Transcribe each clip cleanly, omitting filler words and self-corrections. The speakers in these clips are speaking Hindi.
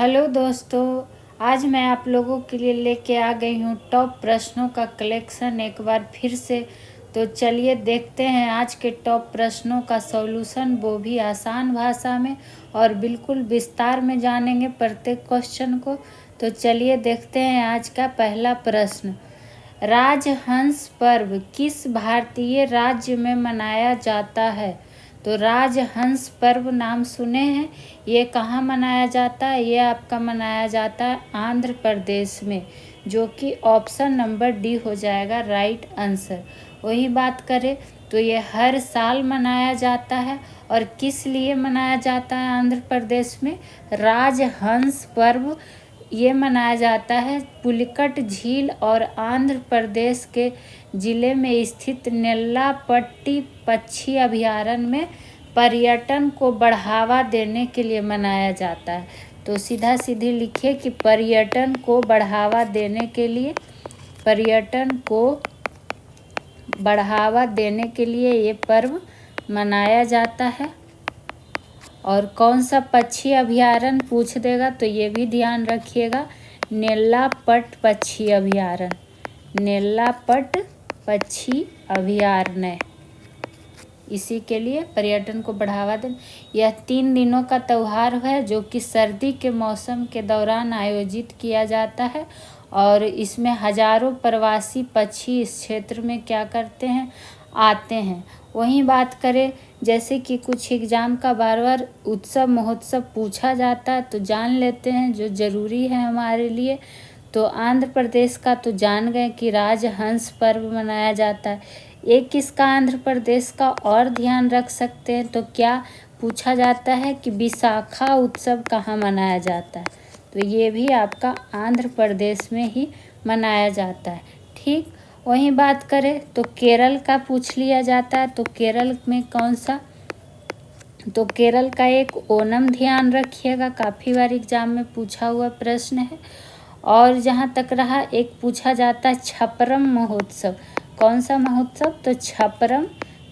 हेलो दोस्तों, आज मैं आप लोगों के लिए लेके आ गई हूँ टॉप प्रश्नों का कलेक्शन एक बार फिर से। तो चलिए देखते हैं आज के टॉप प्रश्नों का सॉल्यूशन, वो भी आसान भाषा में और बिल्कुल विस्तार में जानेंगे प्रत्येक क्वेश्चन को। तो चलिए देखते हैं आज का पहला प्रश्न। राजहंस पर्व किस भारतीय राज्य में मनाया जाता है? तो राजहंस पर्व नाम सुने हैं, ये कहाँ मनाया जाता है? ये आपका मनाया जाता है आंध्र प्रदेश में, जो कि ऑप्शन नंबर डी हो जाएगा राइट आंसर। वही बात करें तो ये हर साल मनाया जाता है। और किस लिए मनाया जाता है आंध्र प्रदेश में? राजहंस पर्व ये मनाया जाता है पुलिकट झील और आंध्र प्रदेश के ज़िले में स्थित नेल्लापट्टी पक्षी अभयारण्य में पर्यटन को बढ़ावा देने के लिए मनाया जाता है। तो सीधा सीधी लिखिए कि पर्यटन को बढ़ावा देने के लिए, पर्यटन को बढ़ावा देने के लिए ये पर्व मनाया जाता है। और कौन सा पक्षी अभयारण्य पूछ देगा तो ये भी ध्यान रखिएगा, नेल्लापट पक्षी अभयारण्य, नेल्लापट पक्षी अभयारण्य। इसी के लिए पर्यटन को बढ़ावा दें। यह 3 दिनों का त्यौहार है जो कि सर्दी के मौसम के दौरान आयोजित किया जाता है। और इसमें हजारों प्रवासी पक्षी इस क्षेत्र में क्या करते हैं, आते हैं। वहीं बात करें जैसे कि कुछ एग्ज़ाम का बार बार उत्सव महोत्सव पूछा जाता है, तो जान लेते हैं जो ज़रूरी है हमारे लिए। तो आंध्र प्रदेश का तो जान गए कि राजहंस पर्व मनाया जाता है। एक किसका आंध्र प्रदेश का और ध्यान रख सकते हैं, तो क्या पूछा जाता है कि विशाखा उत्सव कहाँ मनाया जाता है? तो ये भी आपका आंध्र प्रदेश में ही मनाया जाता है। ठीक, वहीं बात करें तो केरल का पूछ लिया जाता है। तो केरल में कौन सा? तो केरल का एक ओणम ध्यान रखिएगा, काफ़ी बार एग्जाम में पूछा हुआ प्रश्न है। और जहाँ तक रहा एक पूछा जाता है छपरम महोत्सव, कौन सा महोत्सव? तो छपरम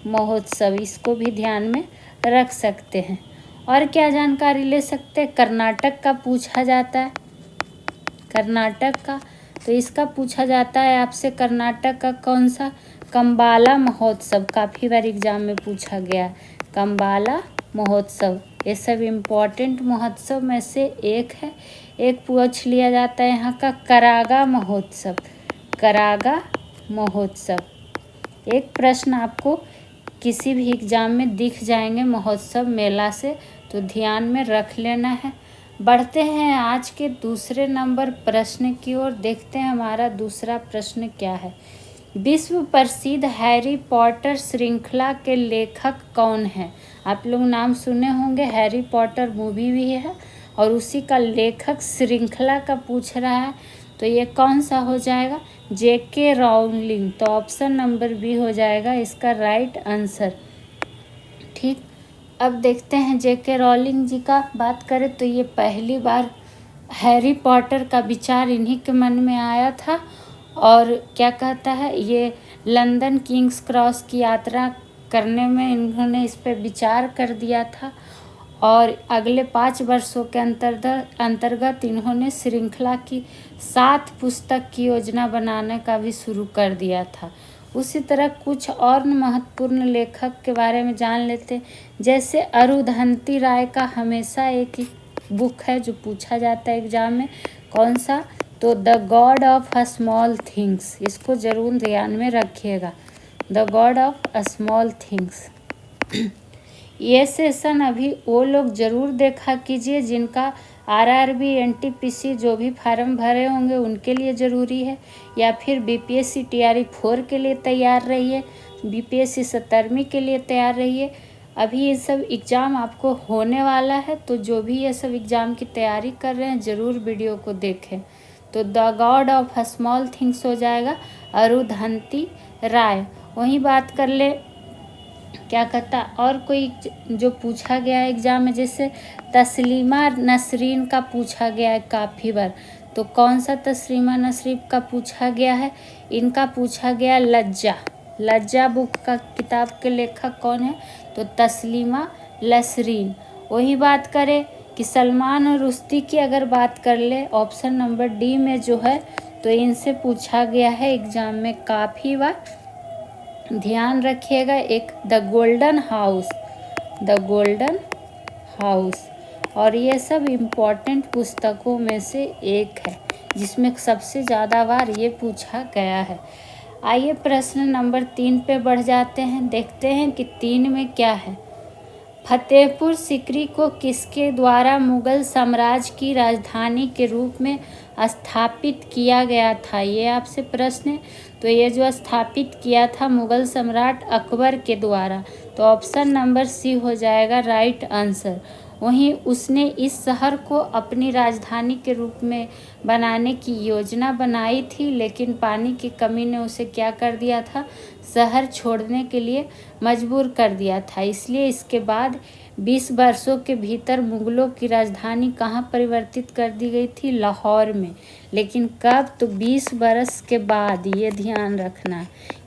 महोत्सव, इसको भी ध्यान में रख सकते हैं। और क्या जानकारी ले सकते हैं? कर्नाटक का पूछा जाता है, कर्नाटक का, तो इसका पूछा जाता है आपसे कर्नाटक का कौन सा? कंबाला महोत्सव, काफ़ी बार एग्जाम में पूछा गया कंबाला महोत्सव। ये सब इम्पॉर्टेंट महोत्सव में से एक है। एक पूछ लिया जाता है यहाँ का करागा महोत्सव, करागा महोत्सव। एक प्रश्न आपको किसी भी एग्ज़ाम में दिख जाएंगे महोत्सव मेला से, तो ध्यान में रख लेना है। बढ़ते हैं आज के दूसरे नंबर प्रश्न की ओर, देखते हैं हमारा दूसरा प्रश्न क्या है। विश्व प्रसिद्ध हैरी पॉटर श्रृंखला के लेखक कौन हैं? आप लोग नाम सुने होंगे, हैरी पॉटर मूवी भी है और उसी का लेखक श्रृंखला का पूछ रहा है। तो ये कौन सा हो जाएगा? जेके राउलिंग। तो ऑप्शन नंबर बी हो जाएगा इसका राइट आंसर। ठीक, अब देखते हैं जेके राउलिंग जी का बात करें तो ये पहली बार हैरी पॉटर का विचार इन्हीं के मन में आया था। और क्या कहता है, ये लंदन किंग्स क्रॉस की यात्रा करने में इन्होंने इस पर विचार कर दिया था। और अगले 5 वर्षों के अंतर्गत इन्होंने श्रृंखला की 7 पुस्तक की योजना बनाने का भी शुरू कर दिया था। उसी तरह कुछ और महत्वपूर्ण लेखक के बारे में जान लेते हैं। जैसे अरुंधति राय का हमेशा एक बुक है जो पूछा जाता है एग्जाम में, कौन सा? तो the God of a small things, इसको ज़रूर ध्यान में रखिएगा, the God of a small things. ये सेशन अभी वो लोग ज़रूर देखा कीजिए जिनका आरआरबी एनटीपीसी जो भी फार्म भरे होंगे उनके लिए ज़रूरी है, या फिर बीपीएससी टीआरई 4 के लिए तैयार रहिए, बीपीएससी 17वीं के लिए तैयार रहिए। अभी ये सब एग्ज़ाम आपको होने वाला है, तो जो भी ये सब एग्ज़ाम की तैयारी कर रहे हैं ज़रूर वीडियो को देखें। तो the God of a small things हो जाएगा अरुंधति राय। वहीं बात कर ले क्या कहता और कोई जो पूछा गया है एग्जाम में, जैसे तस्लीमा नसरीन का पूछा गया है काफ़ी बार। तो कौन सा तस्लीमा नसरीन का पूछा गया है? इनका पूछा गया लज्जा, लज्जा बुक का किताब के लेखक कौन है? तो तस्लीमा नसरीन। वही बात करें कि सलमान और रुश्दी की अगर बात कर ले ऑप्शन नंबर डी में जो है, तो इनसे पूछा गया है एग्जाम में काफ़ी बार, ध्यान रखिएगा। एक the golden house, the golden house, और ये सब इम्पॉर्टेंट पुस्तकों में से एक है जिसमें सबसे ज़्यादा बार ये पूछा गया है। आइए प्रश्न नंबर 3 पे बढ़ जाते हैं, देखते हैं कि 3 में क्या है। फतेहपुर सीकरी को किसके द्वारा मुगल साम्राज्य की राजधानी के रूप में स्थापित किया गया था, ये आपसे प्रश्न है। तो ये जो स्थापित किया था मुगल सम्राट अकबर के द्वारा, तो ऑप्शन नंबर सी हो जाएगा राइट आंसर। वहीं उसने इस शहर को अपनी राजधानी के रूप में बनाने की योजना बनाई थी, लेकिन पानी की कमी ने उसे क्या कर दिया था, शहर छोड़ने के लिए मजबूर कर दिया था। इसलिए इसके बाद 20 वर्षों के भीतर मुगलों की राजधानी कहाँ परिवर्तित कर दी गई थी, लाहौर में। लेकिन कब, तो 20 वर्ष के बाद, ये ध्यान रखना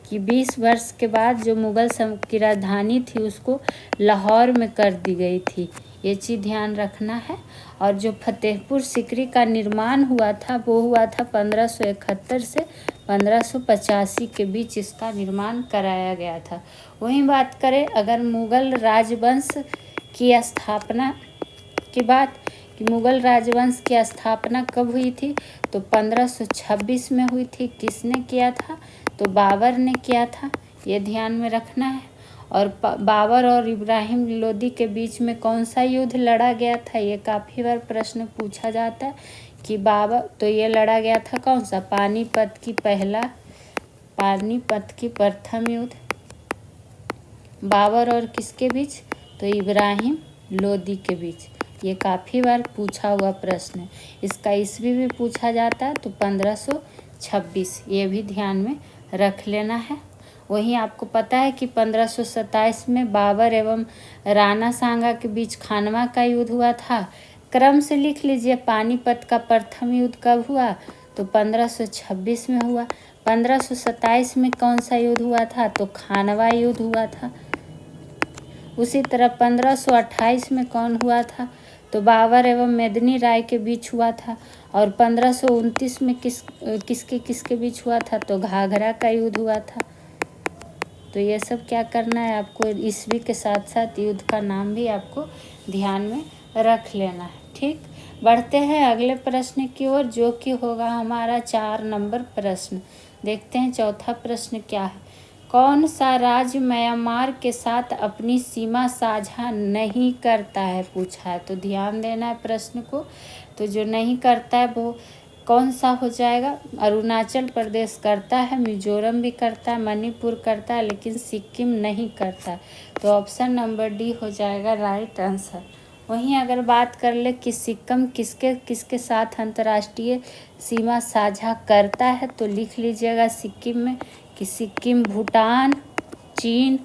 कि 20 वर्ष के बाद जो मुगल की राजधानी थी उसको लाहौर में कर दी गई थी, ये चीज़ ध्यान रखना है। और जो फतेहपुर सीकरी का निर्माण हुआ था वो हुआ था 1571 से 1585 के बीच इसका निर्माण कराया गया था। वहीं बात करें अगर मुगल राजवंश की स्थापना की बात, कि मुगल राजवंश की स्थापना कब हुई थी, तो 1526 में हुई थी। किसने किया था, तो बाबर ने किया था, ये ध्यान में रखना है। और बाबर और इब्राहिम लोदी के बीच में कौन सा युद्ध लड़ा गया था, ये काफ़ी बार प्रश्न पूछा जाता है कि बाबर, तो ये लड़ा गया था कौन सा, पानीपत की प्रथम युद्ध, बाबर और किसके बीच, तो इब्राहिम लोदी के बीच। ये काफ़ी बार पूछा हुआ प्रश्न है। इसका ईस्वी भी पूछा जाता है, तो 1526, ये भी ध्यान में रख लेना है। वहीं आपको पता है कि 1527 में बाबर एवं राणा सांगा के बीच खानवा का युद्ध हुआ था। क्रम से लिख लीजिए, पानीपत का प्रथम युद्ध कब हुआ, तो 1526 में हुआ। 1527 में कौन सा युद्ध हुआ था, तो खानवा युद्ध हुआ था। उसी तरह 1528 में कौन हुआ था, तो बाबर एवं मेदिनी राय के बीच हुआ था। और 1529 में किसके बीच हुआ था, तो घाघरा का युद्ध हुआ था। तो ये सब क्या करना है आपको, ईस्वी के साथ साथ युद्ध का नाम भी आपको ध्यान में रख लेना है। ठीक, बढ़ते हैं अगले प्रश्न की ओर, जो कि होगा हमारा 4 नंबर प्रश्न। देखते हैं चौथा प्रश्न क्या है। कौन सा राज्य म्यांमार के साथ अपनी सीमा साझा नहीं करता है, पूछा है। तो ध्यान देना है प्रश्न को। तो जो नहीं करता है वो कौन सा हो जाएगा, अरुणाचल प्रदेश करता है, मिजोरम भी करता है, मणिपुर करता है, लेकिन सिक्किम नहीं करता। तो ऑप्शन नंबर डी हो जाएगा राइट आंसर। वहीं अगर बात कर ले कि सिक्किम किसके साथ अंतर्राष्ट्रीय सीमा साझा करता है, तो लिख लीजिएगा सिक्किम में कि सिक्किम भूटान, चीन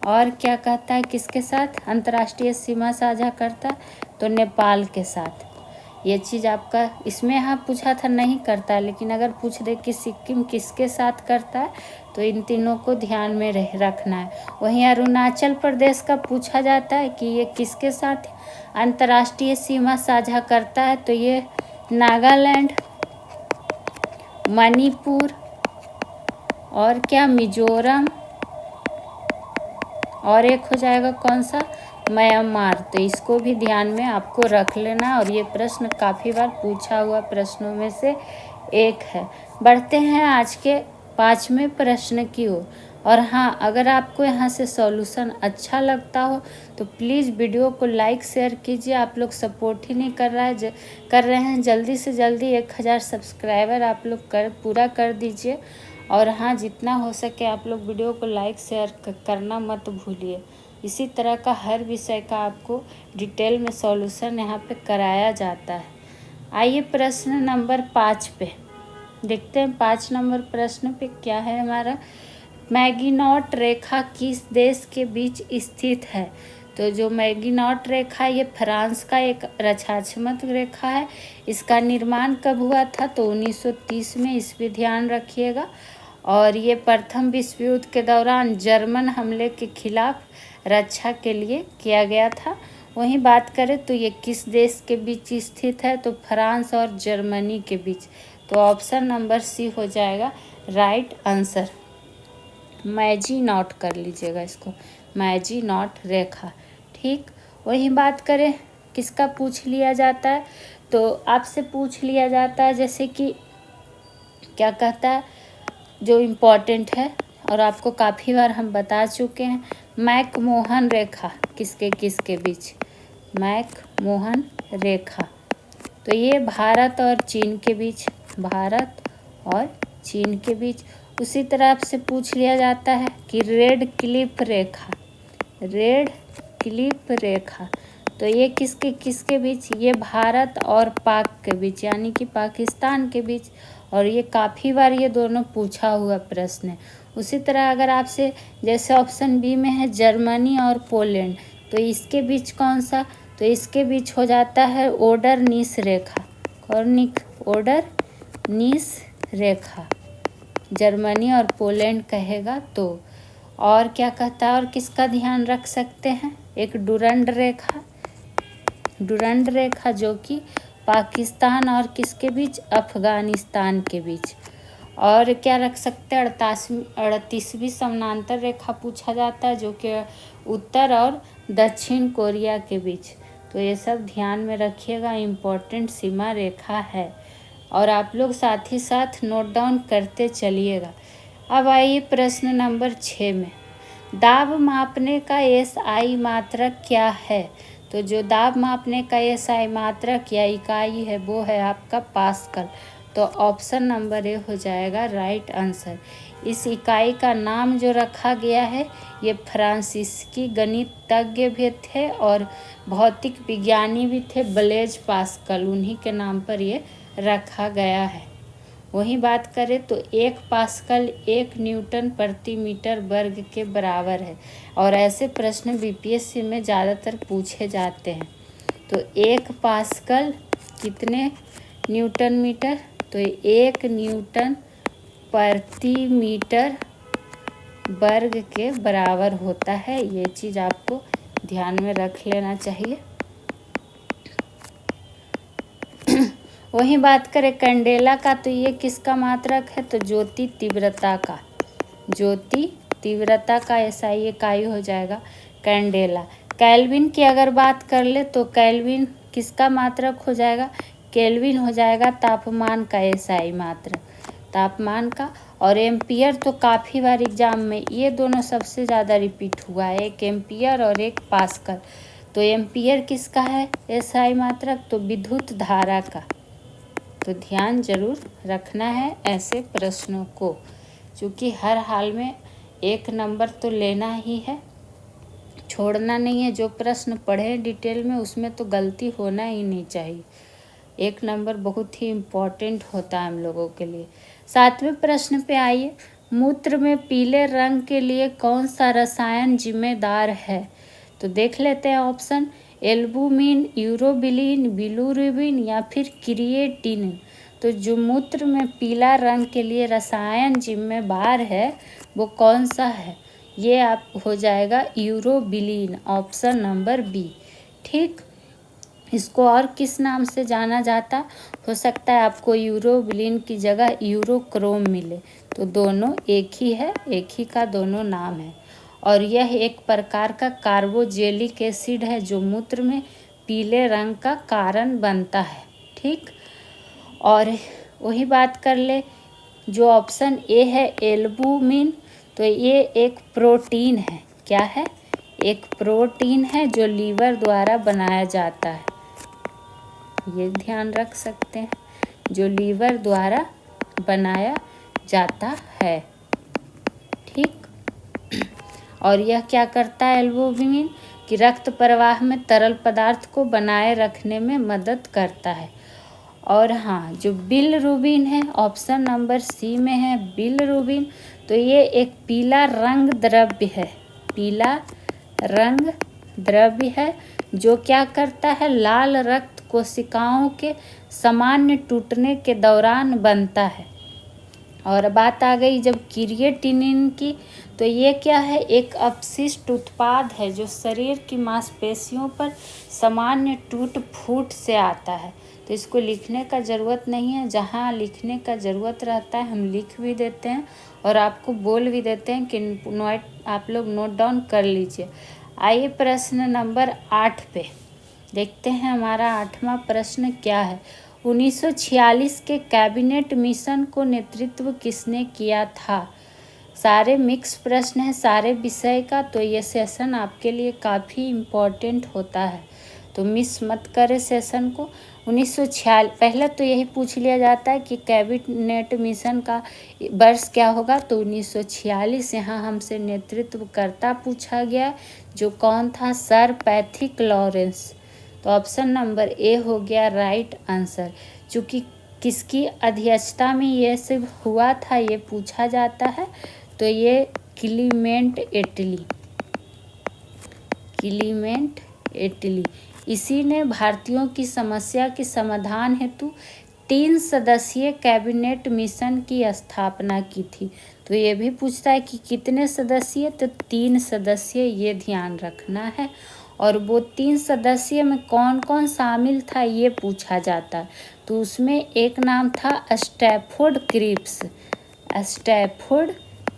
और क्या कहता है किसके साथ अंतर्राष्ट्रीय सीमा साझा करता है, तो नेपाल के साथ। ये चीज़ आपका इसमें यहाँ पूछा था नहीं करता, लेकिन अगर पूछ दे कि सिक्किम किसके साथ करता है, तो इन तीनों को ध्यान में रखना है। वहीं अरुणाचल प्रदेश का पूछा जाता है कि ये किसके साथ अंतर्राष्ट्रीय सीमा साझा करता है, तो ये नागालैंड, मणिपुर और क्या, मिजोरम, और एक हो जाएगा कौन सा, म्यांमार। तो इसको भी ध्यान में आपको रख लेना, और ये प्रश्न काफ़ी बार पूछा हुआ प्रश्नों में से एक है। बढ़ते हैं आज के 5वें प्रश्न की ओर। और हाँ, अगर आपको यहाँ से सॉल्यूशन अच्छा लगता हो तो प्लीज़ वीडियो को लाइक शेयर कीजिए। आप लोग सपोर्ट ही नहीं कर रहे हैं। जल्दी से जल्दी 1000 सब्सक्राइबर आप लोग पूरा कर दीजिए। और हाँ, जितना हो सके आप लोग वीडियो को लाइक शेयर करना मत भूलिए। इसी तरह का हर विषय का आपको डिटेल में सॉल्यूशन यहाँ पे कराया जाता है। आइए प्रश्न नंबर 5 पे देखते हैं। 5 नंबर प्रश्न पे क्या है हमारा, मैगिनॉट रेखा किस देश के बीच स्थित है। तो जो मैगिनॉट रेखा ये फ्रांस का एक रक्षात्मक रेखा है। इसका निर्माण कब हुआ था, तो 1930 में, इस भी ध्यान रखिएगा। और ये प्रथम विश्व युद्ध के दौरान जर्मन हमले के खिलाफ रक्षा के लिए किया गया था। वहीं बात करें तो ये किस देश के बीच स्थित है, तो फ्रांस और जर्मनी के बीच। तो ऑप्शन नंबर सी हो जाएगा राइट आंसर। मैजी नॉट कर लीजिएगा इसको, मैजी नॉट रेखा। ठीक, वहीं बात करें किसका पूछ लिया जाता है, तो आपसे पूछ लिया जाता है जैसे कि क्या कहता है जो इम्पोर्टेंट है और आपको काफ़ी बार हम बता चुके हैं, मैक-मोहन रेखा किसके किसके बीच, मैक-मोहन रेखा। तो ये भारत और चीन के बीच, भारत और चीन के बीच। उसी तरह आपसे पूछ लिया जाता है कि रेड क्लिफ रेखा, रेड क्लिफ रेखा, तो ये किसके किसके बीच, ये भारत और पाक के बीच यानी कि पाकिस्तान के बीच। और ये काफ़ी बार ये दोनों पूछा हुआ प्रश्न है। उसी तरह अगर आपसे जैसे ऑप्शन बी में है जर्मनी और पोलैंड, तो इसके बीच कौन सा, तो इसके बीच हो जाता है ओडर नीस रेखा, कॉर्निक ओडर नीस रेखा, जर्मनी और पोलैंड कहेगा तो। और क्या कहता है और किसका ध्यान रख सकते हैं, एक डुरंड रेखा, डुरंड रेखा जो कि पाकिस्तान और किसके बीच, अफगानिस्तान के बीच। और क्या रख सकते हैं 38वीं समानांतर रेखा पूछा जाता है जो कि उत्तर और दक्षिण कोरिया के बीच। तो ये सब ध्यान में रखिएगा, इम्पोर्टेंट सीमा रेखा है और आप लोग साथ ही साथ नोट डाउन करते चलिएगा। अब आइए प्रश्न नंबर 6 में, दाब मापने का एसआई मात्रक क्या है। तो जो दाब मापने का एसआई मात्रक या इकाई है वो है आपका पास्कल। तो ऑप्शन नंबर ए हो जाएगा राइट आंसर। इस इकाई का नाम जो रखा गया है ये फ्रांसीसी गणितज्ञ भी थे और भौतिक विज्ञानी भी थे, ब्लेज पास्कल, उन्हीं के नाम पर ये रखा गया है। वहीं बात करें तो 1 पास्कल 1 न्यूटन प्रति मीटर वर्ग के बराबर है और ऐसे प्रश्न बीपीएससी में ज़्यादातर पूछे जाते हैं। तो 1 पास्कल कितने न्यूटन मीटर, तो 1 न्यूटन प्रति मीटर वर्ग के बराबर होता है। ये चीज़ आपको ध्यान में रख लेना चाहिए। वहीं बात करें कैंडेला का, तो ये किसका मात्रक है, तो ज्योति तीव्रता का, ज्योति तीव्रता का एसआई इकाई हो जाएगा कैंडेला। केल्विन की अगर बात कर ले तो केल्विन किसका मात्रक हो जाएगा, केल्विन हो जाएगा तापमान का एसआई मात्रक, तापमान का। और एम्पियर तो काफ़ी बार एग्जाम में ये दोनों सबसे ज़्यादा रिपीट हुआ है, एक एम्पियर और एक पास्कल। तो एम्पियर किसका है एसआई मात्रक, तो विद्युत धारा का। तो ध्यान जरूर रखना है ऐसे प्रश्नों को, क्योंकि हर हाल में 1 नंबर तो लेना ही है, छोड़ना नहीं है। जो प्रश्न पढ़े डिटेल में उसमें तो गलती होना ही नहीं चाहिए। 1 नंबर बहुत ही इम्पोर्टेंट होता है हम लोगों के लिए। 7वें प्रश्न पे आइए, मूत्र में पीले रंग के लिए कौन सा रसायन जिम्मेदार है। तो देख लेते हैं ऑप्शन, एल्बुमिन, यूरोबिलिन, बिलिरुबिन या फिर क्रिएटिनिन। तो जो मूत्र में पीला रंग के लिए रसायन जिम्मेदार है वो कौन सा है, ये आप हो जाएगा यूरोबिलिन, ऑप्शन नंबर बी। ठीक, इसको और किस नाम से जाना जाता, हो सकता है आपको यूरोबिलिन की जगह यूरोक्रोम मिले। तो दोनों एक ही है, एक ही का दोनों नाम है। और यह एक प्रकार का कार्बोजेलिक एसिड है जो मूत्र में पीले रंग का कारण बनता है। ठीक, और वही बात कर ले जो ऑप्शन ए है एल्बुमिन, तो ये एक प्रोटीन है, क्या है, एक प्रोटीन है जो लीवर द्वारा बनाया जाता है, ये ध्यान रख सकते हैं, जो लीवर द्वारा बनाया जाता है। ठीक, और यह क्या करता है एल्बुमिन, कि रक्त प्रवाह में तरल पदार्थ को बनाए रखने में मदद करता है। और हाँ, जो बिलिरुबिन है ऑप्शन नंबर सी में है बिलिरुबिन, तो ये एक पीला रंग द्रव्य है, पीला रंग द्रव्य है जो क्या करता है, लाल रक्त कोशिकाओं के सामान्य टूटने के दौरान बनता है। और बात आ गई जब क्रिएटिनिन की, तो ये क्या है, एक अपशिष्ट उत्पाद है जो शरीर की मांसपेशियों पर सामान्य टूट फूट से आता है। तो इसको लिखने का ज़रूरत नहीं है, जहाँ लिखने का ज़रूरत रहता है हम लिख भी देते हैं और आपको बोल भी देते हैं कि आप लोग नोट डाउन कर लीजिए। आइए प्रश्न नंबर 8 पे देखते हैं, हमारा 8वां प्रश्न क्या है। 1946 के कैबिनेट मिशन को नेतृत्व किसने किया था। सारे मिक्स प्रश्न हैं सारे विषय का, तो ये सेशन आपके लिए काफ़ी इम्पोर्टेंट होता है, तो मिस मत करें सेशन को। 1946 पहले तो यही पूछ लिया जाता है कि कैबिनेट मिशन का वर्ष क्या होगा, तो 1946 यहाँ हमसे नेतृत्वकर्ता पूछा गया, जो कौन था, सर पैथिक लॉरेंस। तो ऑप्शन नंबर ए हो गया राइट आंसर। चूँकि किसकी अध्यक्षता में ये सब हुआ था ये पूछा जाता है, तो ये क्लीमेंट एटली इसी ने भारतीयों की समस्या के समाधान हेतु 3 सदस्यीय कैबिनेट मिशन की स्थापना की थी। तो ये भी पूछता है कि कितने सदस्यीय, तो 3 सदस्यीय, ये ध्यान रखना है। और वो 3 सदस्य में कौन कौन शामिल था ये पूछा जाता है, तो उसमें एक नाम था स्टैफोर्ड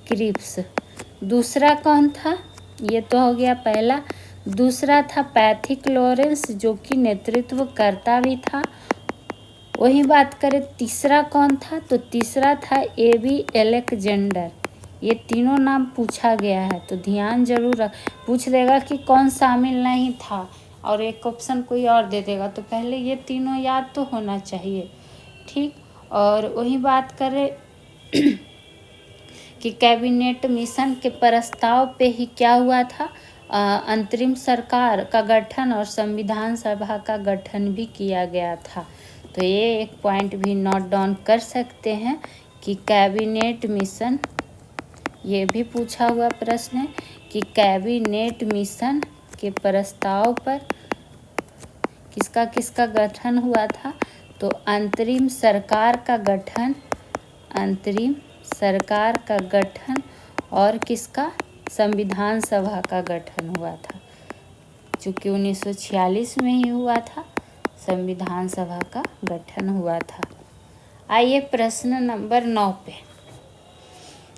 क्रिप्स। दूसरा कौन था, ये तो हो गया पहला। दूसरा था पैथिक लॉरेंस, जो कि नेतृत्वकर्ता भी था। वही बात करें तीसरा कौन था, तो तीसरा था एबी अलेक्जेंडर। ये तीनों नाम पूछा गया है, तो ध्यान जरूर रख। पूछ देगा कि कौन शामिल नहीं था और एक ऑप्शन कोई और दे देगा, तो पहले ये तीनों याद तो होना चाहिए, ठीक। और वही बात करें कि कैबिनेट मिशन के प्रस्ताव पे ही क्या हुआ था, अंतरिम सरकार का गठन और संविधान सभा का गठन भी किया गया था। तो ये एक पॉइंट भी नोट डाउन कर सकते हैं कि कैबिनेट मिशन, ये भी पूछा हुआ प्रश्न है कि कैबिनेट मिशन के प्रस्ताव पर किसका किसका गठन हुआ था, तो अंतरिम सरकार का गठन और किसका, संविधान सभा का गठन हुआ था। चूँकि 1946 में ही हुआ था, संविधान सभा का गठन हुआ था। आइए प्रश्न नंबर 9 पे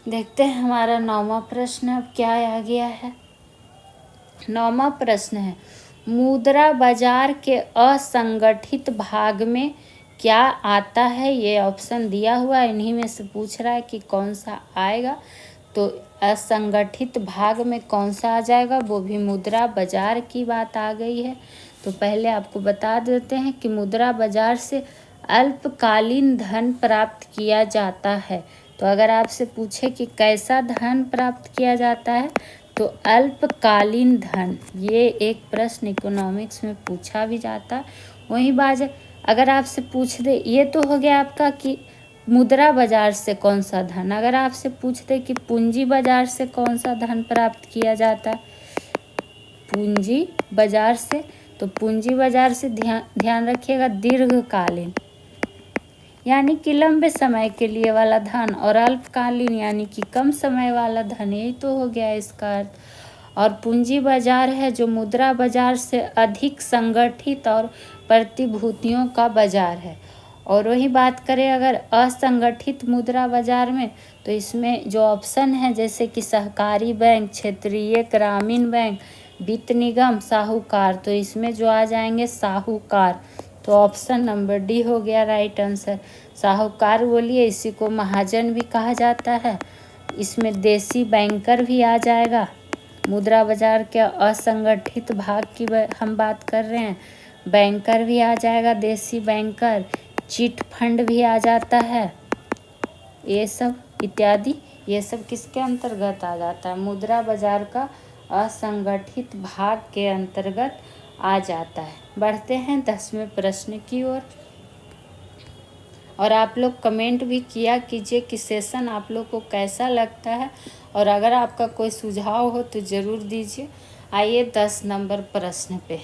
देखते हैं, हमारा 9वां प्रश्न अब क्या आ गया है। 9वां प्रश्न है, मुद्रा बाजार के असंगठित भाग में क्या आता है। ये ऑप्शन दिया हुआ है, इन्हीं में से पूछ रहा है कि कौन सा आएगा। तो असंगठित भाग में कौन सा आ जाएगा, वो भी मुद्रा बाजार की बात आ गई है। तो पहले आपको बता देते हैं कि मुद्रा बाजार से अल्पकालीन धन प्राप्त किया जाता है। तो अगर आपसे पूछे कि कैसा धन प्राप्त किया जाता है, तो अल्पकालीन धन, ये एक प्रश्न इकोनॉमिक्स में पूछा भी जाता है। वही बात अगर आपसे पूछ दे, ये तो हो गया आपका कि मुद्रा बाजार से कौन सा धन। अगर आपसे पूछ दे कि पूंजी बाजार से कौन सा धन प्राप्त किया जाता है, पूंजी बाजार से, तो पूंजी बाजार से ध्यान रखिएगा दीर्घकालीन यानी कि लंबे समय के लिए वाला धन, और अल्पकालीन यानी कि कम समय वाला धन, यही तो हो गया इसका अर्थ। और पूंजी बाजार है जो मुद्रा बाजार से अधिक संगठित और प्रतिभूतियों का बाजार है। और वही बात करें अगर असंगठित मुद्रा बाजार में, तो इसमें जो ऑप्शन है जैसे कि सहकारी बैंक, क्षेत्रीय ग्रामीण बैंक, वित्त निगम, साहूकार, तो इसमें जो आ जाएंगे साहूकार। तो ऑप्शन नंबर डी हो गया राइट आंसर। साहूकार बोलिए, इसी को महाजन भी कहा जाता है। इसमें देसी बैंकर भी आ जाएगा। मुद्रा बाजार के असंगठित भाग की हम बात कर रहे हैं, बैंकर भी आ जाएगा, देसी बैंकर, चिट फंड भी आ जाता है, ये सब इत्यादि, ये सब किसके अंतर्गत आ जाता है, मुद्रा बाजार का असंगठित भाग के अंतर्गत आ जाता है। बढ़ते हैं 10वें प्रश्न की ओर। और आप लोग कमेंट भी किया कीजिए कि सेशन आप लोग को कैसा लगता है, और अगर आपका कोई सुझाव हो तो ज़रूर दीजिए। आइए 10 नंबर प्रश्न पे।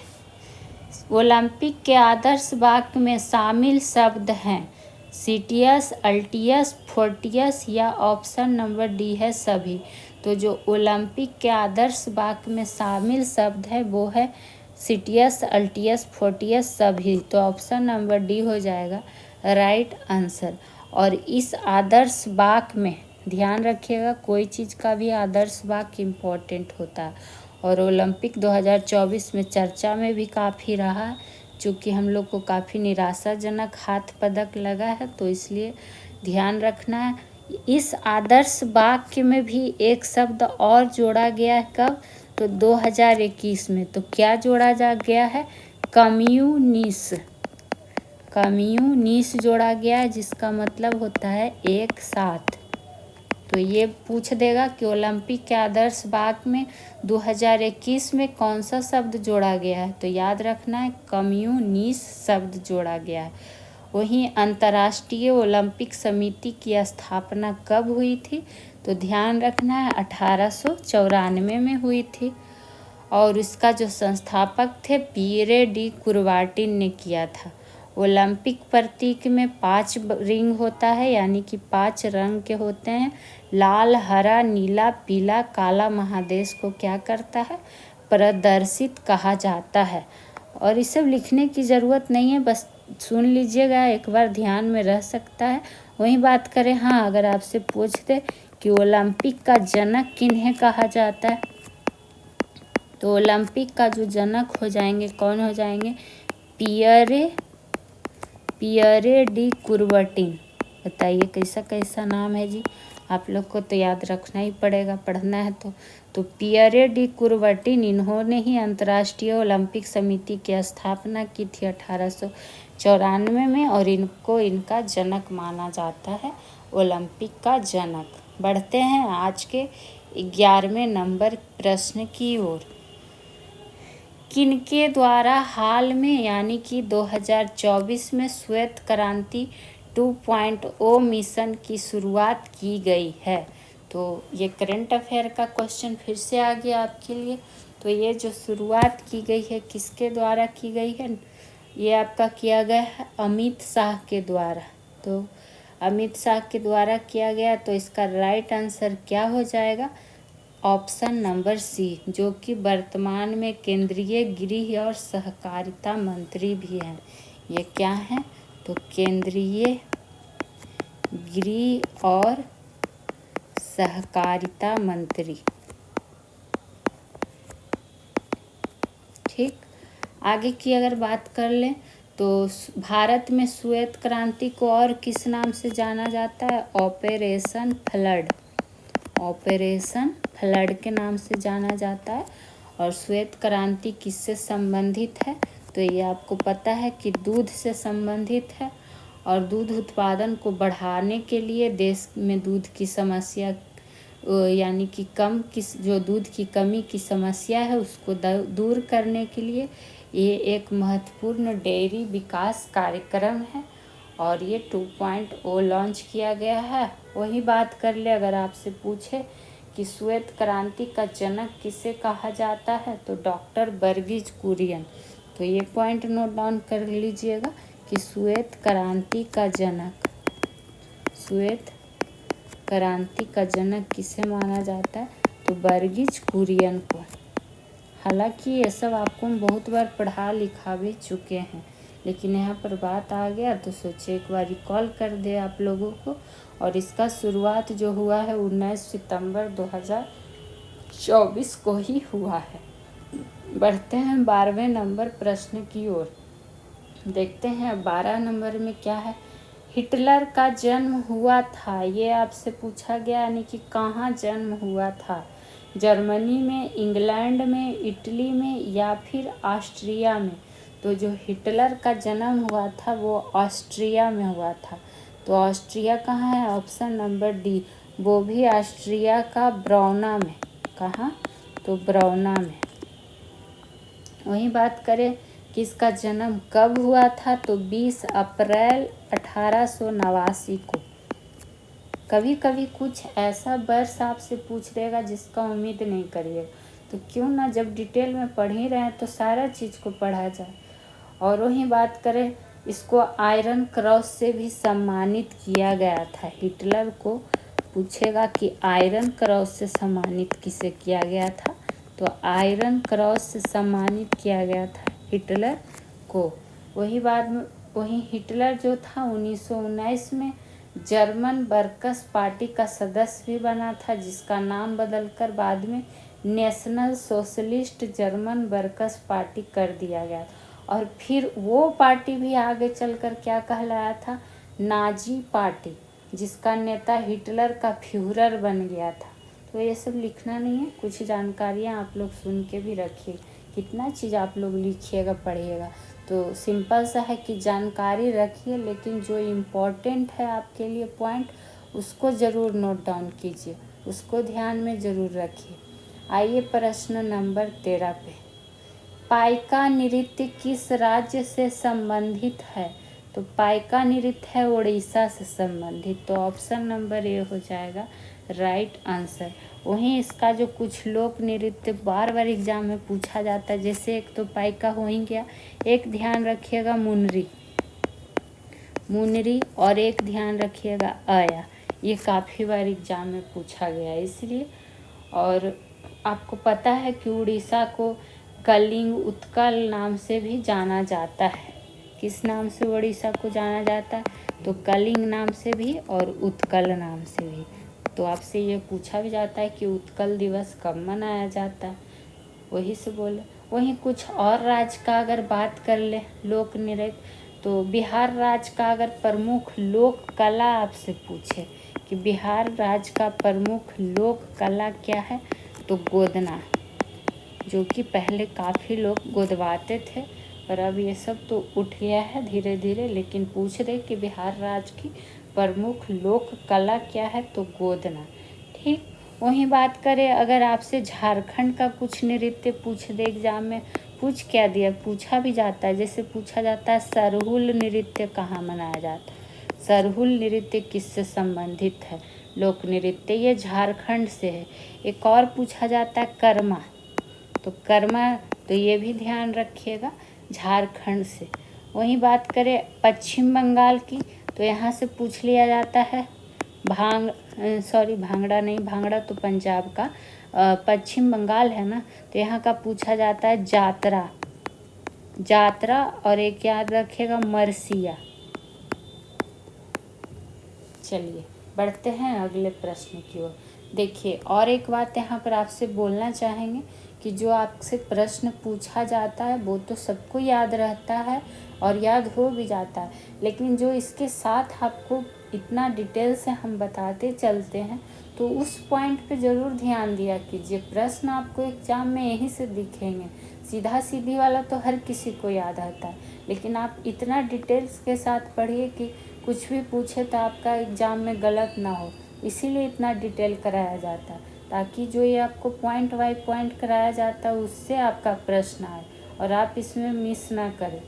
ओलंपिक के आदर्श वाक्य में शामिल शब्द हैं। सीटियस, अल्टियस, फोर्टियस या ऑप्शन नंबर डी है सभी। तो जो ओलंपिक के आदर्श वाक्य में शामिल शब्द है वो है सीटियस, अल्टियस, फोर्टियस, सभी। तो ऑप्शन नंबर डी हो जाएगा राइट आंसर। और इस आदर्श वाक्य में ध्यान रखिएगा, कोई चीज़ का भी आदर्श वाक्य इम्पोर्टेंट होता है। और ओलंपिक 2024 में चर्चा में भी काफ़ी रहा है, चूँकि हम लोग को काफ़ी निराशाजनक हाथ पदक लगा है, तो इसलिए ध्यान रखना है। इस आदर्श वाक्य में भी एक शब्द और जोड़ा गया है, कब? तो 2021 में। तो क्या जोड़ा जा गया है? कम्युनिस। कम्युनिस जोड़ा गया है, जिसका मतलब होता है एक साथ। तो ये पूछ देगा कि ओलंपिक के आदर्श वाक्य में 2021 में कौन सा शब्द जोड़ा गया है, तो याद रखना है कम्युनिस शब्द जोड़ा गया है। वहीं अंतर्राष्ट्रीय ओलंपिक समिति की स्थापना कब हुई थी, तो ध्यान रखना है 1894 में हुई थी। और इसका जो संस्थापक थे पियरे डी कुर्बाटिन ने किया था। ओलंपिक प्रतीक में 5 रिंग होता है, यानी कि 5 रंग के होते हैं। लाल, हरा, नीला, पीला, काला महादेश को क्या करता है? प्रदर्शित कहा जाता है। और ये सब लिखने की ज़रूरत नहीं है, बस सुन लीजिएगा, एक बार ध्यान में रह सकता है। वहीं बात करें, हाँ, अगर आपसे पूछते कि ओलंपिक का जनक किन्हें कहा जाता है, तो ओलंपिक का जो जनक हो जाएंगे, कौन हो जाएंगे? Pierre de Coubertin. बताइए कैसा कैसा नाम है जी, आप लोग को तो याद रखना ही पड़ेगा, पढ़ना है तो पियरे डी कुर्बाटिन, इन्होंने ही अंतर्राष्ट्रीय ओलंपिक समिति की स्थापना की थी 1894 में, और इनको इनका जनक माना जाता है, ओलंपिक का जनक। बढ़ते हैं आज के 11वें नंबर प्रश्न की ओर। किनके द्वारा हाल में यानी कि 2024 में श्वेत क्रांति 2.0 मिशन की शुरुआत की गई है? तो ये करंट अफेयर का क्वेश्चन फिर से आ गया आपके लिए। तो ये जो शुरुआत की गई है किसके द्वारा की गई है? ये आपका किया गया है अमित शाह के द्वारा। तो अमित शाह के द्वारा किया गया, तो इसका राइट आंसर क्या हो जाएगा? ऑप्शन नंबर सी, जो कि वर्तमान में केंद्रीय गृह और सहकारिता मंत्री भी हैं। ये क्या है? तो केंद्रीय गृह और सहकारिता मंत्री। ठीक, आगे की अगर बात कर लें तो भारत में श्वेत क्रांति को और किस नाम से जाना जाता है? Operation flood. ऑपरेशन फ्लड के नाम से जाना जाता है। और श्वेत क्रांति किससे संबंधित है? तो ये आपको पता है कि दूध से संबंधित है। और दूध उत्पादन को बढ़ाने के लिए देश में दूध की समस्या यानी कि जो दूध की कमी की समस्या है उसको दूर करने के लिए ये एक महत्वपूर्ण डेयरी विकास कार्यक्रम है, और ये 2.0 लॉन्च किया गया है। वही बात कर ले, अगर आपसे पूछे कि श्वेत क्रांति का जनक किसे कहा जाता है, तो डॉक्टर वर्गीज कुरियन। तो ये पॉइंट नोट डाउन कर लीजिएगा कि श्वेत क्रांति का जनक किसे माना जाता है, तो वर्गीज कुरियन को। हालांकि ये सब आपको हम बहुत बार पढ़ा लिखा भी चुके हैं, लेकिन यहाँ पर बात आ गया तो सोचे एक बार रिकॉल कर दे आप लोगों को। और इसका शुरुआत जो हुआ है 19 सितंबर 2024 को ही हुआ है। बढ़ते हैं 12वें नंबर प्रश्न की ओर। देखते हैं 12 नंबर में क्या है। हिटलर का जन्म हुआ था, ये आपसे पूछा गया, यानी कि कहाँ जन्म हुआ था? जर्मनी में, इंग्लैंड में, इटली में या फिर ऑस्ट्रिया में? तो जो हिटलर का जन्म हुआ था वो ऑस्ट्रिया में हुआ था। तो ऑस्ट्रिया कहाँ है? ऑप्शन नंबर डी, वो भी ऑस्ट्रिया का ब्राउना में। कहाँ? तो ब्राउना में। वहीं बात करें कि इसका जन्म कब हुआ था, तो 20 अप्रैल 1889 को। कभी कभी कुछ ऐसा वर्ष आपसे पूछ देगा जिसका उम्मीद नहीं करिएगा, तो क्यों ना जब डिटेल में पढ़ ही रहे हैं तो सारा चीज़ को पढ़ा जाए। और वहीं बात करें इसको आयरन क्रॉस से भी सम्मानित किया गया था। हिटलर को पूछेगा कि आयरन क्रॉस से सम्मानित किसे किया गया था, तो आयरन क्रॉस से सम्मानित किया गया था हिटलर को। वही हिटलर जो था 1919 में जर्मन वर्कर्स पार्टी का सदस्य भी बना था, जिसका नाम बदलकर बाद में national socialist German workers party कर दिया गया। और फिर वो पार्टी भी आगे चलकर क्या कहलाया था, नाजी पार्टी, जिसका नेता हिटलर का फ्यूहरर बन गया था। तो ये सब लिखना नहीं है, कुछ जानकारियाँ आप लोग सुन के भी रखिए। कितना चीज़ आप लोग लिखिएगा पढ़िएगा। तो सिंपल सा है कि जानकारी रखिए, लेकिन जो इम्पोर्टेंट है आपके लिए पॉइंट, उसको ज़रूर नोट डाउन कीजिए, उसको ध्यान में ज़रूर रखिए। आइए प्रश्न नंबर 13 पे। पाइका नृत्य किस राज्य से संबंधित है, तो पाइका नृत्य है उड़ीसा से संबंधित। तो ऑप्शन नंबर ए हो जाएगा राइट आंसर। वहीं इसका जो कुछ लोक नृत्य बार बार एग्जाम में पूछा जाता है, जैसे एक तो पाइका हो ही गया, एक ध्यान रखिएगा मुनरी, और एक ध्यान रखिएगा आया। ये काफ़ी बार एग्जाम में पूछा गया है इसलिए। और आपको पता है कि उड़ीसा को कलिंग उत्कल नाम से भी जाना जाता है। किस नाम से उड़ीसा को जाना जाता है, तो कलिंग नाम से भी और उत्कल नाम से भी। तो आपसे ये पूछा भी जाता है कि उत्कल दिवस कब मनाया जाता है, वही से बोले। वहीं कुछ और राज्य का अगर बात कर ले लोक नृत्य, तो बिहार राज्य का अगर प्रमुख लोक कला आपसे पूछे कि बिहार राज्य का प्रमुख लोक कला क्या है, तो गोदना, जो कि पहले काफ़ी लोग गोदवाते थे, पर अब ये सब तो उठ गया है धीरे धीरे। लेकिन पूछ रहे कि बिहार राज्य की प्रमुख लोक कला क्या है, तो गोदना। ठीक। वहीं बात करें अगर आपसे झारखंड का कुछ नृत्य पूछ दे एग्जाम में, पूछा भी जाता है, जैसे पूछा जाता है सरहुल नृत्य कहाँ मनाया जाता है, सरहुल नृत्य किससे संबंधित है, लोक नृत्य, ये झारखंड से है। एक और पूछा जाता है कर्मा, तो कर्मा, तो ये भी ध्यान रखिएगा झारखंड से। वहीं बात करें पश्चिम बंगाल की, तो यहाँ से पूछ लिया जाता है भांगड़ा नहीं, भांगड़ा तो पंजाब का, पश्चिम बंगाल है ना, तो यहाँ का पूछा जाता है जातरा, और एक याद रखिएगा मरसिया। चलिए बढ़ते हैं अगले प्रश्न की ओर। देखिए और एक बात यहाँ पर आपसे बोलना चाहेंगे कि जो आपसे प्रश्न पूछा जाता है वो तो सबको याद रहता है और याद हो भी जाता है, लेकिन जो इसके साथ आपको इतना डिटेल से हम बताते चलते हैं, तो उस पॉइंट पे ज़रूर ध्यान दिया कीजिए। प्रश्न आपको एग्जाम में यहीं से दिखेंगे, सीधा सीधी वाला तो हर किसी को याद आता है, लेकिन आप इतना डिटेल्स के साथ पढ़िए कि कुछ भी पूछे तो आपका एग्ज़ाम में गलत ना हो, इसीलिए इतना डिटेल कराया जाता है, ताकि जो ये आपको पॉइंट बाय पॉइंट कराया जाता है उससे आपका प्रश्न आए और आप इसमें मिस ना करें।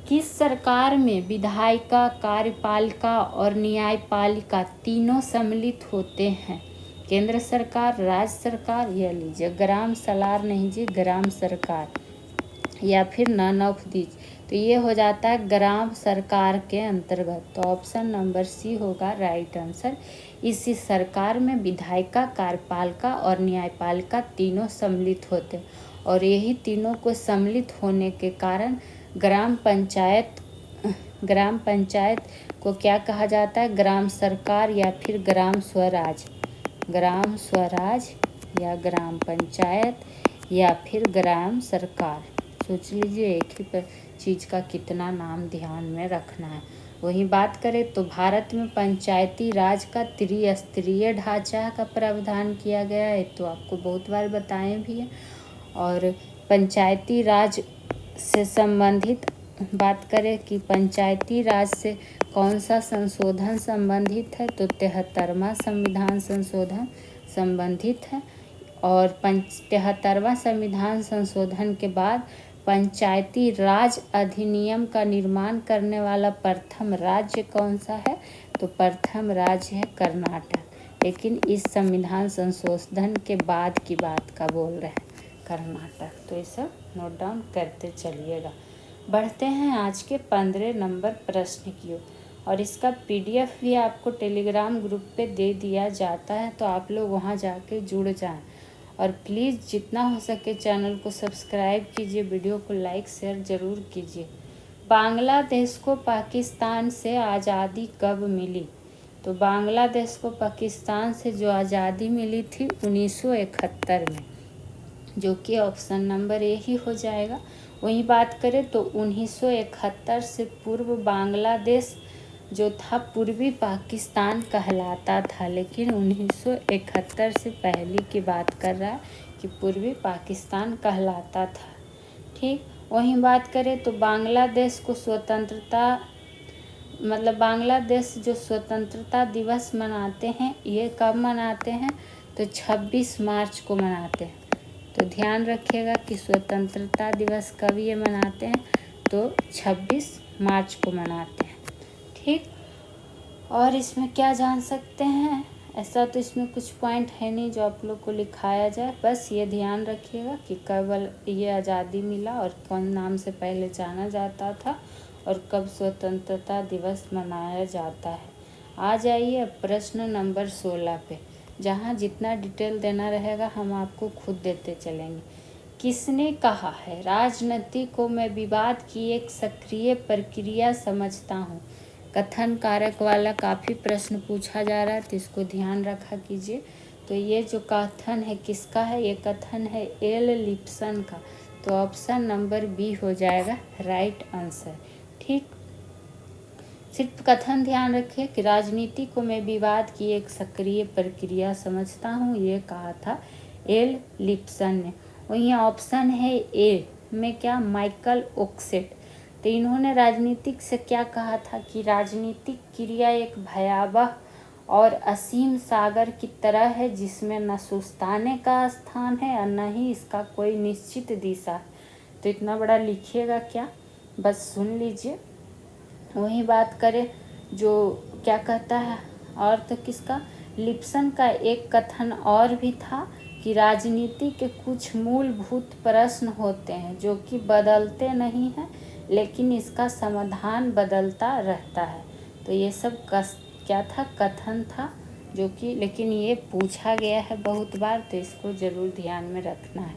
किस सरकार में विधायिका, कार्यपालिका और न्यायपालिका तीनों सम्मिलित होते हैं, केंद्र सरकार, राज्य सरकार, या लीजिए ग्राम सलार नहीं जी, ग्राम सरकार, या फिर नन ऑफ दीज। तो ये हो जाता है ग्राम सरकार के अंतर्गत। तो ऑप्शन नंबर सी होगा राइट आंसर। इसी सरकार में विधायिका, कार्यपालिका और न्यायपालिका तीनों सम्मिलित होते हैं, और यही तीनों को सम्मिलित होने के कारण ग्राम पंचायत को क्या कहा जाता है, ग्राम सरकार या फिर ग्राम स्वराज, या ग्राम पंचायत या फिर ग्राम सरकार। सोच लीजिए एक ही चीज़ का कितना नाम ध्यान में रखना है। वहीं बात करें तो भारत में पंचायती राज का त्रिस्तरीय ढांचा का प्रावधान किया गया है, तो आपको बहुत बार बताए भी हैं। और पंचायती राज से संबंधित बात करें कि पंचायती राज से कौन सा संशोधन संबंधित है, तो 73वां संविधान संशोधन संबंधित है। और 73वां संविधान संशोधन के बाद पंचायती राज अधिनियम का निर्माण करने वाला प्रथम राज्य कौन सा है, तो प्रथम राज्य है कर्नाटक। लेकिन इस संविधान संशोधन के बाद की बात का बोल रहे हैं कर्नाटक। तो ये सब नोट डाउन करते चलिएगा। बढ़ते हैं आज के 15 नंबर प्रश्न की ओर। और इसका PDF भी आपको टेलीग्राम ग्रुप पे दे दिया जाता है, तो आप लोग वहाँ जाके जुड़ जाएं। और प्लीज़ जितना हो सके चैनल को सब्सक्राइब कीजिए, वीडियो को लाइक शेयर ज़रूर कीजिए। बांग्लादेश को पाकिस्तान से आज़ादी कब मिली? तो बांग्लादेश को पाकिस्तान से जो आज़ादी मिली थी 1971 में, जो कि ऑप्शन नंबर ए ही हो जाएगा। वहीं बात करें तो 1971 से पूर्व बांग्लादेश जो था पूर्वी पाकिस्तान कहलाता था, लेकिन 1971 से पहले की बात कर रहा है कि पूर्वी पाकिस्तान कहलाता था। ठीक, वहीं बात करें तो बांग्लादेश को स्वतंत्रता बांग्लादेश जो स्वतंत्रता दिवस मनाते हैं, ये कब मनाते हैं? तो 26 मार्च को मनाते हैं। तो ध्यान रखिएगा कि स्वतंत्रता दिवस कब ये मनाते हैं, तो 26 मार्च को मनाते हैं। ठीक, और इसमें क्या जान सकते हैं? ऐसा तो इसमें कुछ पॉइंट है नहीं जो आप लोग को लिखाया जाए, बस ये ध्यान रखिएगा कि कब ये आज़ादी मिला और कौन नाम से पहले जाना जाता था और कब स्वतंत्रता दिवस मनाया जाता है। आ जाइए अब प्रश्न नंबर 16 पे, जहाँ जितना डिटेल देना रहेगा हम आपको खुद देते चलेंगे। किसने कहा है राजनीति को मैं विवाद की एक सक्रिय प्रक्रिया समझता हूँ? कथन कारक वाला काफ़ी प्रश्न पूछा जा रहा है, तो इसको ध्यान रखा कीजिए। तो ये जो कथन है किसका है? ये कथन है एल लिप्सन का। तो ऑप्शन नंबर बी हो जाएगा राइट आंसर। ठीक, सिर्फ कथन ध्यान रखें कि राजनीति को मैं विवाद की एक सक्रिय प्रक्रिया समझता हूँ, ये कहा था एल लिप्सन ने। वहीं ऑप्शन है ए में क्या? माइकल ओक्सेट। तो इन्होंने राजनीतिक से क्या कहा था कि राजनीतिक क्रिया एक भयावह और असीम सागर की तरह है जिसमें न सुस्ताने का स्थान है और न ही इसका कोई निश्चित दिशा। तो इतना बड़ा लिखिएगा क्या, बस सुन लीजिए। वही बात करें जो क्या कहता है और तो किसका? लिप्सन का एक कथन और भी था कि राजनीति के कुछ मूलभूत प्रश्न होते हैं जो कि बदलते नहीं हैं, लेकिन इसका समाधान बदलता रहता है। तो ये सब क्या था? कथन था जो कि, लेकिन ये पूछा गया है बहुत बार, तो इसको ज़रूर ध्यान में रखना है।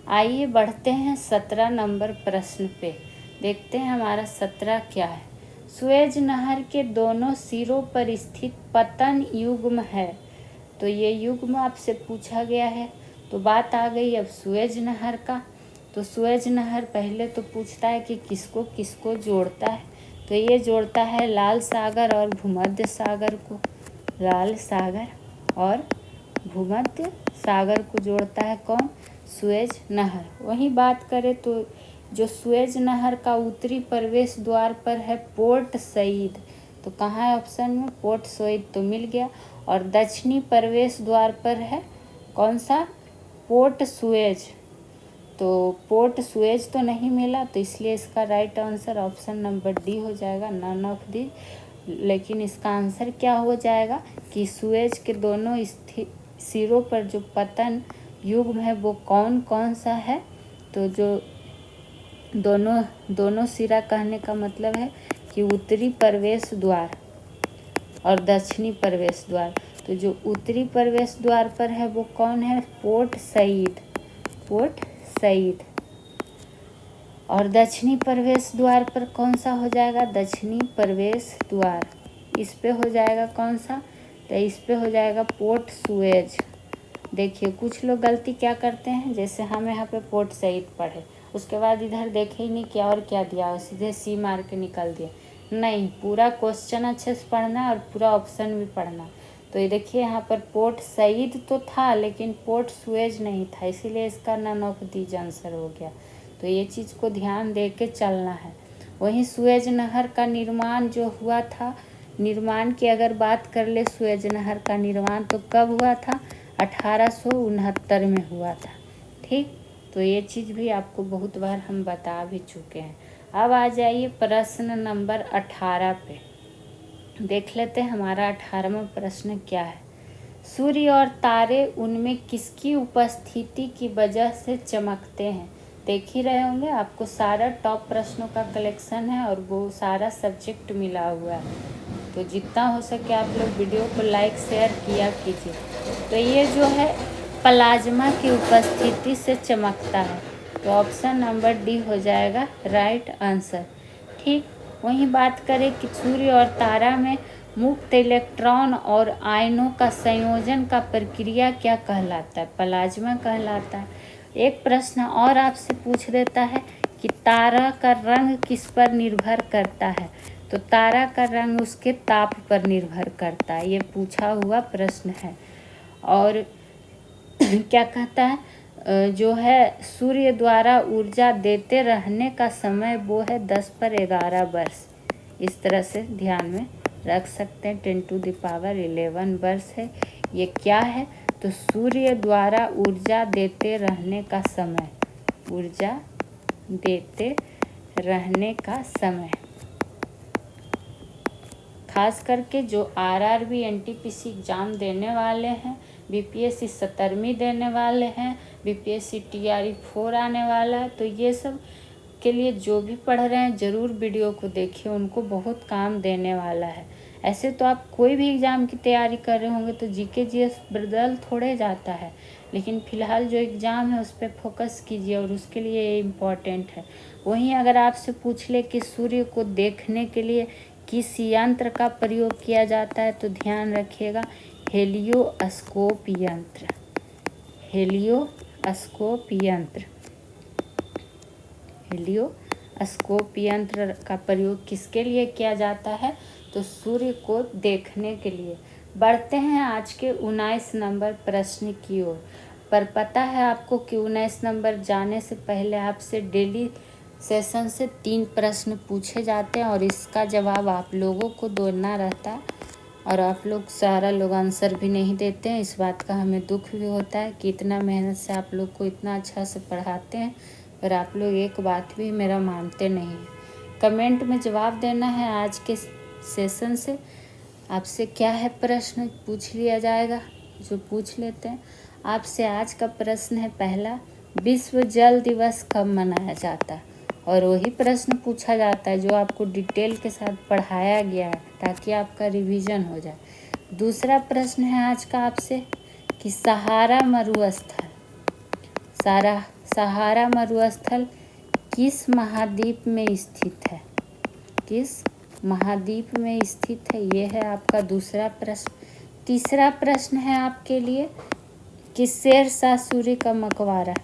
आइए बढ़ते हैं 17 नंबर प्रश्न पे, देखते हैं हमारा 17 क्या है। सुएज नहर के दोनों सिरों पर स्थित पतन युग्म है। तो ये युग्म आपसे पूछा गया है। तो बात आ गई अब सुएज नहर का। तो सुएज नहर पहले तो पूछता है कि किसको किसको जोड़ता है। तो ये जोड़ता है लाल सागर और भूमध्य सागर को। लाल सागर और भूमध्य सागर को जोड़ता है कौन? सुएज नहर। वहीं बात करें तो जो सुएज नहर का उत्तरी प्रवेश द्वार पर है पोर्ट सईद। तो कहाँ है ऑप्शन में? पोर्ट सईद तो मिल गया। और दक्षिणी प्रवेश द्वार पर है कौन सा? Port Suez. तो पोर्ट सुएज तो नहीं मिला, तो इसलिए इसका right answer option number D हो जाएगा, नन ऑफ दी। लेकिन इसका आंसर क्या हो जाएगा कि सुएज के दोनों सिरों पर जो पतन युग्म है वो कौन कौन सा है? तो जो दोनों सिरा कहने का मतलब है कि उत्तरी प्रवेश द्वार और दक्षिणी प्रवेश द्वार। तो जो उत्तरी प्रवेश द्वार पर है वो कौन है? Port Said. Port Said. और दक्षिणी प्रवेश द्वार पर कौन सा हो जाएगा? दक्षिणी प्रवेश द्वार। इस पे हो जाएगा कौन सा? तो इस पे हो जाएगा पोर्ट सुएज। देखिए कुछ लोग गलती क्या करते हैं, जैसे हम यहाँ पे पोर्ट सईद पढ़े, उसके बाद इधर देखे ही नहीं क्या और क्या दिया, सीधे सी मार के निकल दिए। नहीं, पूरा क्वेश्चन अच्छे से पढ़ना है और पूरा ऑप्शन भी पढ़ना। तो ये देखिए यहाँ पर पोर्ट सईद तो था लेकिन पोर्ट सुएज नहीं था, इसीलिए इसका नन ऑफ दीज आंसर हो गया। तो ये चीज़ को ध्यान दे के चलना है। वहीं सुएज नहर का निर्माण जो हुआ था, निर्माण की अगर बात कर ले, सुएज नहर का निर्माण तो कब हुआ था? 1869 में हुआ था। ठीक, तो ये चीज़ भी आपको बहुत बार हम बता भी चुके हैं। अब आ जाइए प्रश्न नंबर 18 पे, देख लेते हैं हमारा 18वां प्रश्न क्या है। सूर्य और तारे उनमें किसकी उपस्थिति की वजह से चमकते हैं? देख ही रहे होंगे, आपको सारा टॉप प्रश्नों का कलेक्शन है और वो सारा सब्जेक्ट मिला हुआ है। तो जितना हो सके आप लोग वीडियो को लाइक शेयर किया कीजिए। तो ये जो है प्लाज्मा की उपस्थिति से चमकता है, तो ऑप्शन नंबर डी हो जाएगा राइट आंसर। ठीक, वहीं बात करें कि सूर्य और तारा में मुक्त इलेक्ट्रॉन और आयनों का संयोजन का प्रक्रिया क्या कहलाता है? प्लाज्मा कहलाता है। एक प्रश्न और आपसे पूछ देता है कि तारा का रंग किस पर निर्भर करता है? तो तारा का रंग उसके ताप पर निर्भर करता है, ये पूछा हुआ प्रश्न है। और क्या कहता है, जो है सूर्य द्वारा ऊर्जा देते रहने का समय वो है 10⁻11 वर्ष। इस तरह से ध्यान में रख सकते हैं, 10⁻11 वर्ष है। ये क्या है? तो सूर्य द्वारा ऊर्जा देते रहने का समय, ऊर्जा देते रहने का समय। खास करके जो आरआरबी एनटीपीसी एग्ज़ाम देने वाले हैं, बीपीएससी 17वीं देने वाले हैं, बीपीएससी टीआरई 4 आने वाला है, तो ये सब के लिए जो भी पढ़ रहे हैं ज़रूर वीडियो को देखिए, उनको बहुत काम देने वाला है। ऐसे तो आप कोई भी एग्ज़ाम की तैयारी कर रहे होंगे तो जीके जीएस बदल थोड़े जाता है, लेकिन फ़िलहाल जो एग्ज़ाम है उस पर फोकस कीजिए और उसके लिए ये इम्पॉर्टेंट है। वहीं अगर आपसे पूछ ले कि सूर्य को देखने के लिए किस यंत्र का प्रयोग किया जाता है, तो ध्यान रखिएगा हेलियोस्कोप यंत्र। हेलियोस्कोप यंत्र, हेलियोस्कोप यंत्र का प्रयोग किसके लिए किया जाता है? तो सूर्य को देखने के लिए। बढ़ते हैं आज के 19 नंबर प्रश्न की ओर। पर पता है आपको कि 19 नंबर जाने से पहले आपसे डेली सेशन से 3 प्रश्न पूछे जाते हैं और इसका जवाब आप लोगों को देना रहता है, और आप लोग सारा लोग आंसर भी नहीं देते हैं। इस बात का हमें दुख भी होता है कि इतना मेहनत से आप लोग को इतना अच्छा से पढ़ाते हैं, पर आप लोग एक बात भी मेरा मानते नहीं हैं। कमेंट में जवाब देना है। आज के सेशन से आपसे क्या है प्रश्न पूछ लिया जाएगा, जो पूछ लेते हैं आपसे। आज का प्रश्न है पहला, विश्व जल दिवस कब मनाया जाता है? और वही प्रश्न पूछा जाता है जो आपको डिटेल के साथ पढ़ाया गया है, ताकि आपका रिवीजन हो जाए। दूसरा प्रश्न है आज का आपसे कि सहारा मरुस्थल, सहारा मरुस्थल किस महाद्वीप में स्थित है? किस महाद्वीप में स्थित है? ये है आपका दूसरा प्रश्न। तीसरा प्रश्न है आपके लिए कि शेरशाह सूरी का मकबरा,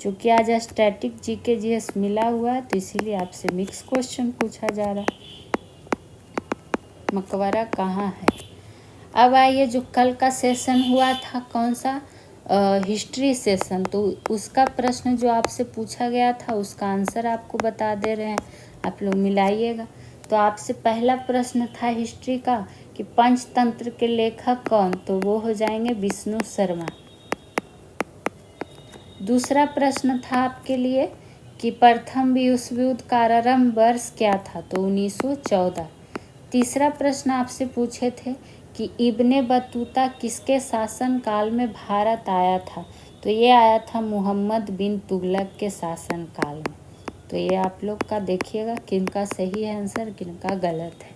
चूँकि आज स्टैटिक जीके जीएस मिला हुआ है तो इसीलिए आपसे मिक्स क्वेश्चन पूछा जा रहा है, मकबरा कहाँ है? अब आइए, जो कल का सेशन हुआ था कौन सा, हिस्ट्री सेशन, तो उसका प्रश्न जो आपसे पूछा गया था उसका आंसर आपको बता दे रहे हैं, आप लोग मिलाइएगा। तो आपसे पहला प्रश्न था हिस्ट्री का कि पंचतंत्र के लेखक कौन, तो वो हो जाएंगे विष्णु शर्मा। दूसरा प्रश्न था आपके लिए कि प्रथम विश्व युद्ध का आरंभ वर्ष क्या था, तो 1914। तीसरा प्रश्न आपसे पूछे थे कि इब्ने बतूता किसके शासन काल में भारत आया था, तो ये आया था मोहम्मद बिन तुगलक के शासन काल में। तो ये आप लोग का देखिएगा किनका सही है आंसर, किनका गलत है।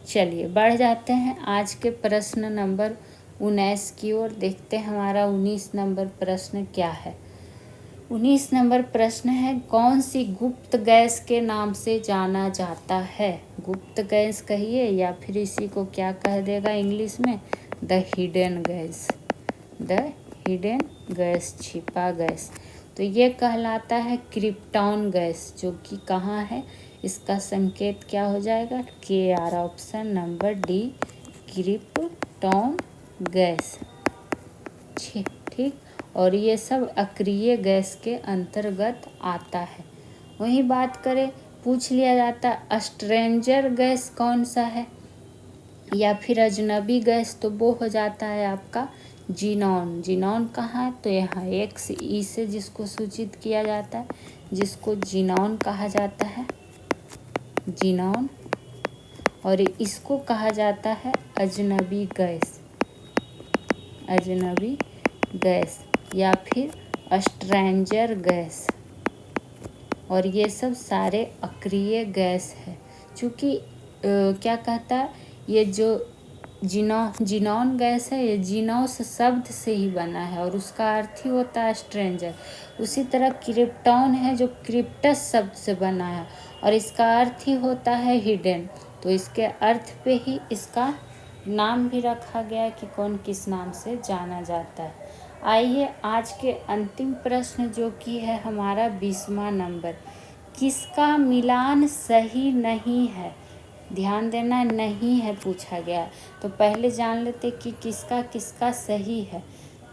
चलिए बढ़ जाते हैं आज के प्रश्न नंबर 19 की ओर। देखते हैं हमारा 19 नंबर प्रश्न क्या है। 19 नंबर प्रश्न है, कौन सी गुप्त गैस के नाम से जाना जाता है? गुप्त गैस कहिए या फिर इसी को क्या कह देगा इंग्लिश में, the hidden gas, the hidden gas, छिपा गैस। तो ये कहलाता है क्रिप्टॉन गैस, जो कि कहाँ है, इसका संकेत क्या हो जाएगा, KR, option number D, krypton gas. ठीक, और ये सब अक्रिय गैस के अंतर्गत आता है। वहीं बात करें, पूछ लिया जाता है स्ट्रेंजर गैस कौन सा है या फिर अजनबी गैस, तो वो हो जाता है आपका जीनॉन। जीनॉन कहाँ है, तो यहाँ XE से जिसको सूचित किया जाता है, जिसको जीनॉन कहा जाता है, जीनॉन, और इसको कहा जाता है अजनबी गैस, अजनबी गैस या फिर स्ट्रेंजर गैस। और ये सब सारे अक्रिय गैस है। चूँकि क्या कहता है, ये जो जीनॉन गैस है, ये जीनोस शब्द से ही बना है और उसका अर्थ ही होता है स्ट्रेंजर। उसी तरह क्रिप्टॉन है जो क्रिप्टस शब्द से बना है और इसका अर्थ ही होता है हिडन। तो इसके अर्थ पे ही इसका नाम भी रखा गया है कि कौन किस नाम से जाना जाता है। आइए आज के अंतिम प्रश्न जो कि है हमारा 20वां नंबर, किसका मिलान सही नहीं है। ध्यान देना, नहीं है पूछा गया। तो पहले जान लेते कि किसका किसका सही है।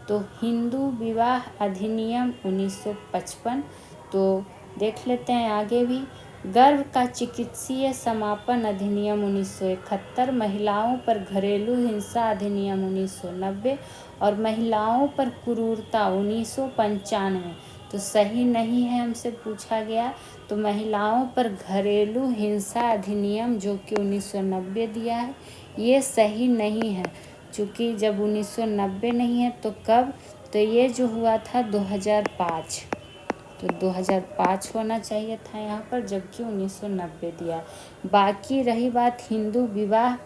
तो हिंदू विवाह अधिनियम 1955, तो देख लेते हैं आगे भी। गर्भ का चिकित्सीय समापन अधिनियम 1971, महिलाओं पर घरेलू हिंसा अधिनियम 1990 और महिलाओं पर क्रूरता 1995। तो सही नहीं है हमसे पूछा गया। तो महिलाओं पर घरेलू हिंसा अधिनियम जो कि 1990 दिया है, ये सही नहीं है। चूँकि जब 1990 नहीं है तो कब, तो ये जो हुआ था 2005, तो 2005 होना चाहिए था यहाँ पर, जबकि 1990 दिया। बाकी रही बात हिंदू विवाह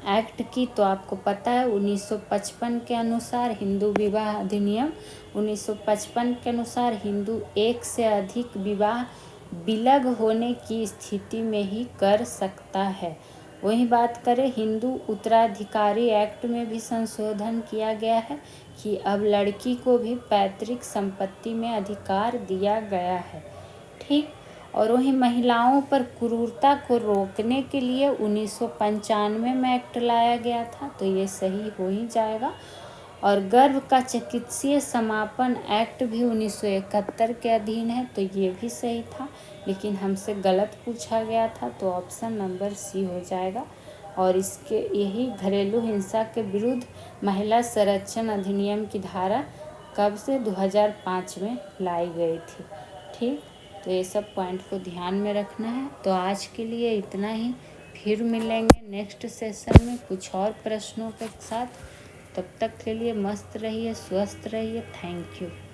एक्ट की, तो आपको पता है 1955 के अनुसार हिंदू विवाह अधिनियम 1955 के अनुसार हिंदू एक से अधिक विवाह विलग होने की स्थिति में ही कर सकता है। वही बात करें हिंदू उत्तराधिकारी एक्ट में भी संशोधन किया गया है कि अब लड़की को भी पैतृक संपत्ति में अधिकार दिया गया है। ठीक। और वहीं महिलाओं पर क्रूरता को रोकने के लिए 1995 में एक्ट लाया गया था, तो ये सही हो ही जाएगा। और गर्भ का चिकित्सीय समापन एक्ट भी 1971 के अधीन है, तो ये भी सही था, लेकिन हमसे गलत पूछा गया था, तो ऑप्शन नंबर सी हो जाएगा। और इसके यही घरेलू हिंसा के विरुद्ध महिला संरक्षण अधिनियम की धारा कब से 2005 में लाई गई थी। ठीक। तो ये सब पॉइंट को ध्यान में रखना है। तो आज के लिए इतना ही, फिर मिलेंगे नेक्स्ट सेशन में कुछ और प्रश्नों के साथ। तब तक के लिए मस्त रहिए, स्वस्थ रहिए। Thank you.